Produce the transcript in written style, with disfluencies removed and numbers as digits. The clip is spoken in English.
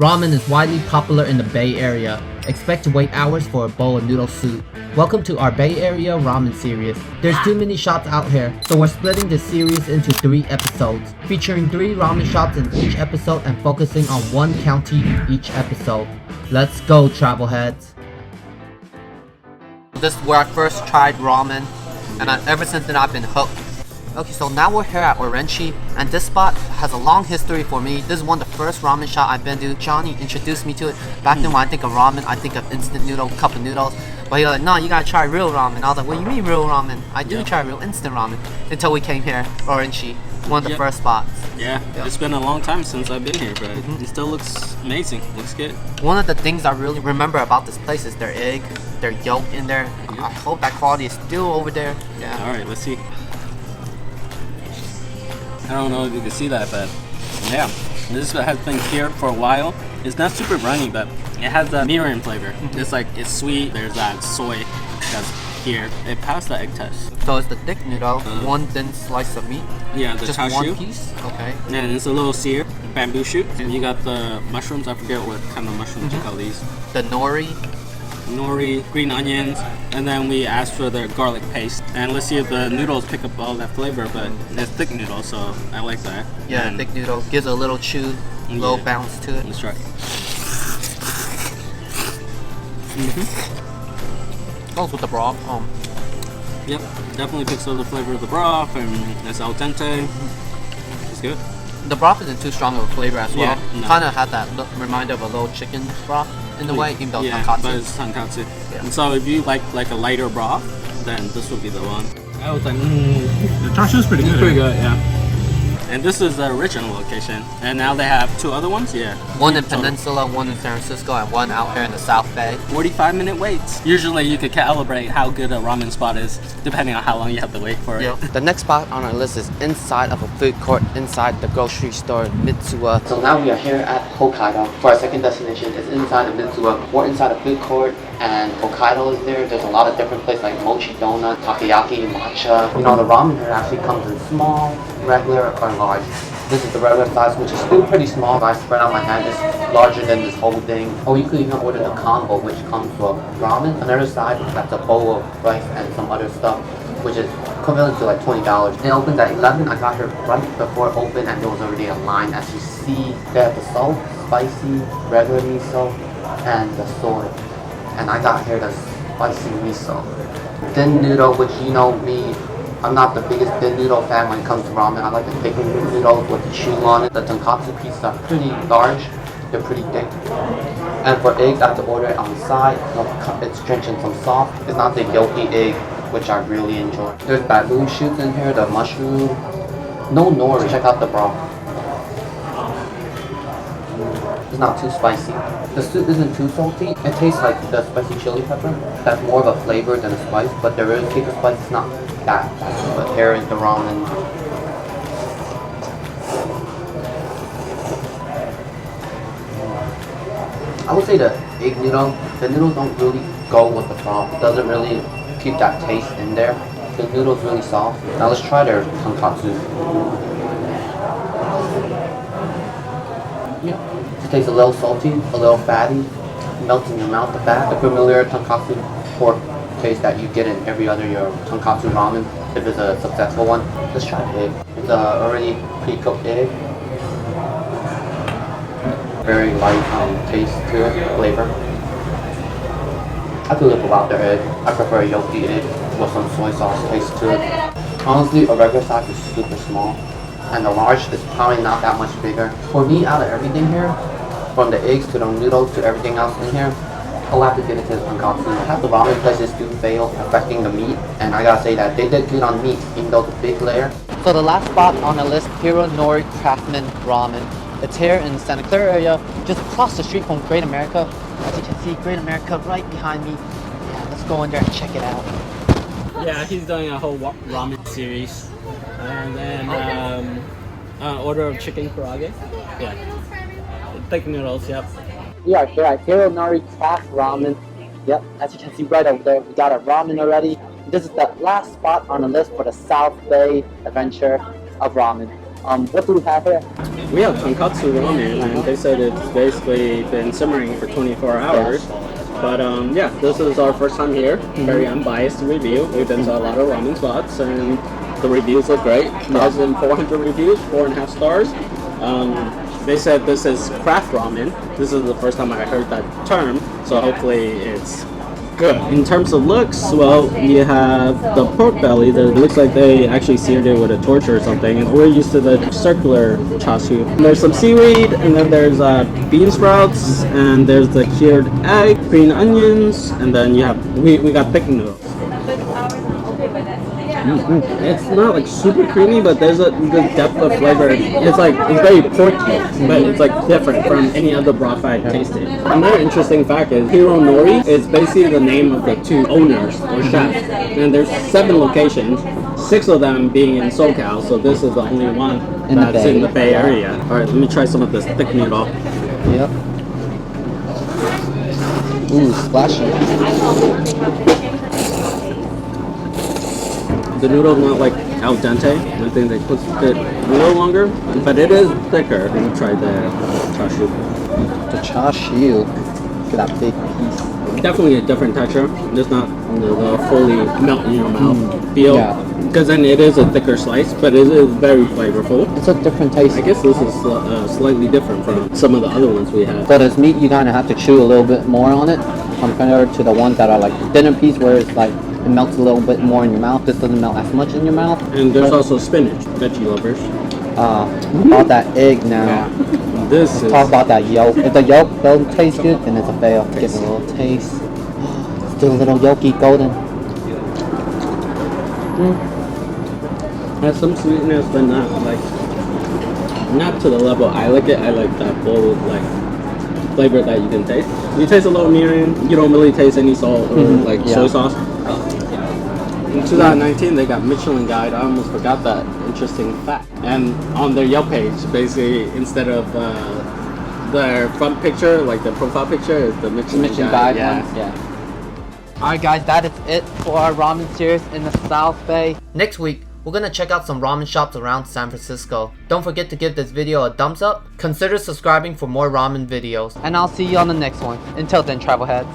Ramen is widely popular in the Bay Area. Expect to wait hours for a bowl of noodle soup. Welcome to our Bay Area ramen series. There's too many shots out here, so we're splitting this series into 3 episodes, featuring 3 ramen shots in each episode and focusing on 1 county each episode. Let's go, travel heads. This is where I first tried ramen, and ever since then I've been hooked. Okay, so now we're here at Orenchi, and this spot has a long history for me. This is one of the first ramen shop I've been to. Johnny introduced me to it. Back then when I think of ramen, I think of instant noodle, cup of noodles. But he was like, no, you gotta try real ramen. I was like, what do you mean real ramen? I do try real instant ramen. Until we came here, Orenchi, one of the first spots. Yeah, it's been a long time since I've been here, but it still looks amazing. Looks good. One of the things I really remember about this place is their egg, their yolk in there. I hope that quality is still over there. Yeah. Alright, let's see. I don't know if you can see that, but yeah, this has been cured for a while. It's not super runny, but it has that mirin flavor. It's sweet. There's that soy that's here. It passed the egg test. So it's the thick noodle, one thin slice of meat. Yeah, the just chashu. One piece. Okay. And it's a little sear, bamboo shoot. And you got the mushrooms. I forget what kind of mushrooms you call these. The nori, green onions, and then we asked for the garlic paste. And let's see if the noodles pick up all that flavor, but it's thick noodle, so I like that. Yeah, and thick noodle gives a little chew, little bounce to it. Let's try. Goes with the broth. Yep, definitely picks up the flavor of the broth, and it's al dente. It's good. The broth isn't too strong of a flavor as well. Yeah, no. Kind of had that reminder of a little chicken broth in the way, even though it's tonkatsu. But it's tonkatsu. Yeah. And so if you like a lighter broth, then this would be the one. I was like, The chashu is pretty good. pretty good, yeah. And this is the original location, and now they have 2 other ones. Yeah. One in Peninsula, one in San Francisco, and one out here in the South Bay. 45-minute waits. Usually you could calibrate how good a ramen spot is depending on how long you have to wait for it. Yep. The next spot on our list is inside of a food court inside the grocery store Mitsuwa. So now we are here at Hokkaido for our second destination. It's inside of Mitsuwa. We're inside a food court and Hokkaido is there. There's a lot of different places like mochi donut, takoyaki, matcha. You know, the ramen here actually comes in small, regular, or large. This is the regular size, which is still pretty small. If I spread out my hand, it's larger than this whole thing. Or you could even order the combo, which comes with ramen. On the other side, that's a bowl of rice and some other stuff, which is equivalent to like $20. It opens at 11. I got here right before it opened, and there was already a line. As you see, they have the salt, spicy, regular miso, and the soy. And I got here the spicy miso. Thin noodle, which you know me, I'm not the biggest thin noodle fan when it comes to ramen. I like the thicker noodles with the chew on it. The tonkatsu pieces are pretty large. They're pretty thick. And for eggs, I have to order it on the side. It's drenched in some sauce. It's not the yolky egg, which I really enjoy. There's baboon shoots in here, the mushroom. No nori. Check out the broth. It's not too spicy. The soup isn't too salty. It tastes like the spicy chili pepper. That's more of a flavor than a spice, but there is kick of spice. It's not that. But here is the ramen. I would say the egg noodle. The noodles don't really go with the broth. It doesn't really keep that taste in there. The noodle's really soft. Now let's try their tonkatsu. Yeah. It tastes a little salty, a little fatty, melts in your mouth, the fat. The familiar tonkatsu pork taste that you get in every other your tonkatsu ramen, if it's a successful one. Let's try the egg. It's already pre-cooked egg. Very light taste to it, flavor. I could live without their egg. I prefer a yolky egg with some soy sauce taste to it. Honestly, a regular size is super small, and the large is probably not that much bigger. For me, out of everything here, from the eggs to the noodles to everything else in here, I'll have to give it to the tonkatsu. Half the ramen places do fail affecting the meat, and I gotta say that they did good on meat, even though it's a big layer. So the last spot on the list, Hironori Craftsman Ramen. It's here in the Santa Clara area, just across the street from Great America. As you can see, Great America right behind me. Yeah, let's go in there and check it out. Yeah, he's doing a whole ramen series. And then order of chicken karaage. Yeah. Thick noodles, yep. We are here at Hironari Craft Ramen. Yep, as you can see right over there, we got our ramen already. This is the last spot on the list for the South Bay adventure of ramen. What do we have here? We have tonkatsu ramen, and they said it's basically been simmering for 24 hours. But yeah, this is our first time here. Very unbiased review. We've been to a lot of ramen spots, and the reviews look great. 1,400 reviews, 4.5 stars. They said this is craft ramen. This is the first time I heard that term, so hopefully it's good. In terms of looks, well, you have the pork belly that looks like they actually seared it with a torch or something, and we're used to the circular chashu. There's some seaweed, and then there's bean sprouts, and there's the cured egg, green onions, and then you have we got thick noodles. It's not like super creamy, but there's a good depth of flavor. It's very porky, but it's like different from any other broth I've tasted. Another interesting fact is Hironori is basically the name of the two owners or chefs, and there's 7 locations, 6 of them being in SoCal, so this is the only one that's in the Bay Area. All right, let me try some of this thick noodle. Yep. Ooh, splashy. The noodle's not like al dente. I think they cook it a little longer, but it is thicker. Let me try the chashu. The chashu. Look at that big piece. Definitely a different texture. It's not the fully melt in your mouth feel. Because then it is a thicker slice, but it is very flavorful. It's a different taste. I guess this is slightly different from some of the other ones we have. So this meat, you kind of have to chew a little bit more on it compared to the ones that are like thinner piece, where it's like it melts a little bit more in your mouth. This doesn't melt as much in your mouth. And there's also spinach, veggie lovers. About that egg now. Let's talk about that yolk. If the yolk don't taste good, then it's a fail. Give it a little taste. Still a little yolky golden. Has some sweetness, but not to the level I like it. I like that bold flavor that you can taste. You taste a little mirin. You don't really taste any salt or soy sauce. In 2019, they got Michelin Guide. I almost forgot that interesting fact. And on their Yelp page, basically, instead of their front picture, like the profile picture, is the Michelin Guide. Yeah. Alright guys, that is it for our ramen series in the South Bay. Next week, we're gonna check out some ramen shops around San Francisco. Don't forget to give this video a thumbs up. Consider subscribing for more ramen videos. And I'll see you on the next one. Until then, travel heads.